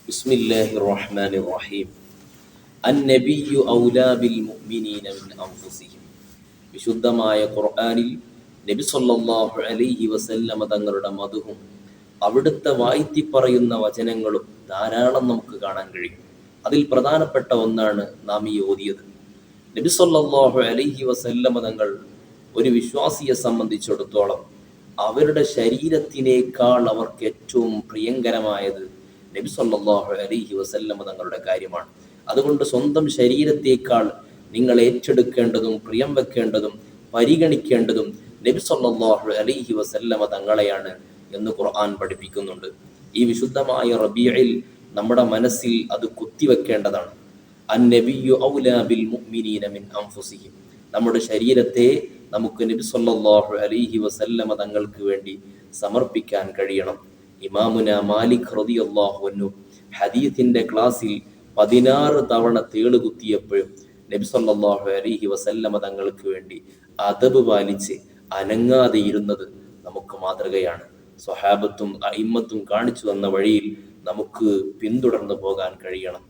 ബിസ്മില്ലാഹിർ റഹ്മാനിർ റഹീം. അന്നബിയ്യു ഔലാ ബിൽ മുഅ്മിനീന മിൻ അൻഫുസിഹിം. വിശുദ്ധമായ ഖുർആനിൽ നബി സല്ലല്ലാഹു അലൈഹി വസല്ലമ തങ്ങളുടെ മദ്ഹും അവിടുത്തെ വാഴ്ത്തി പറയുന്ന വചനങ്ങളും ധാരാളം നമുക്ക് കാണാൻ കഴിയും. അതിൽ പ്രധാനപ്പെട്ട ഒന്നാണ് നാം ഈ ഓതിയത്. നബി സല്ലല്ലാഹു അലൈഹി വസല്ലമ തങ്ങൾ ഒരു വിശ്വാസിയെ സംബന്ധിച്ചിടത്തോളം അവരുടെ ശരീരത്തിനേക്കാൾ അവർക്ക് ഏറ്റവും പ്രിയങ്കരമായത് നബി സല്ലല്ലാഹു അലൈഹി വസല്ലമ തങ്ങളുടെ കാര്യമാണ്. അതുകൊണ്ട് സ്വന്തം ശരീരത്തേക്കാൾ നിങ്ങൾ ഏറ്റെടുക്കേണ്ടതും പ്രിയം വെക്കേണ്ടതും പരിഗണിക്കേണ്ടതും നബി സല്ലല്ലാഹു അലൈഹി വസല്ലമ തങ്ങളെയാണ് എന്ന് ഖുർആൻ പഠിപ്പിക്കുന്നുണ്ട്. ഈ വിശുദ്ധമായ റബീഇൽ നമ്മുടെ മനസ്സിൽ അത് കുത്തിവെക്കേണ്ടതാണ്. അന്നബിയ്യു ഔലാ ബിൽ മുഅ്മിനീന മിൻ അൻഫുസിഹിം. നമ്മുടെ ശരീരത്തെ നമുക്ക് നബി സല്ലല്ലാഹു അലൈഹി വസല്ലമ തങ്ങൾക്ക് വേണ്ടി സമർപ്പിക്കാൻ കഴിയണം. ഇമാമുന മാലിക് റളിയല്ലാഹു അൻഹു ഹദീസിന്റെ ക്ലാസ്സിൽ 16 തവണ തേളുകുത്തിയപ്പോഴും നബി സല്ലല്ലാഹു അലൈഹി വസല്ലമ തങ്ങൾക്ക് വേണ്ടി അദബ് പാലിച്ച് അനങ്ങാതെ ഇരുന്നത് നമുക്ക് മാതൃകയാണ്. സ്വഹാബത്തും അഇമ്മത്തും കാണിച്ചു തന്ന വഴിയിൽ നമുക്ക് പിന്തുടർന്നു പോകാൻ കഴിയണം.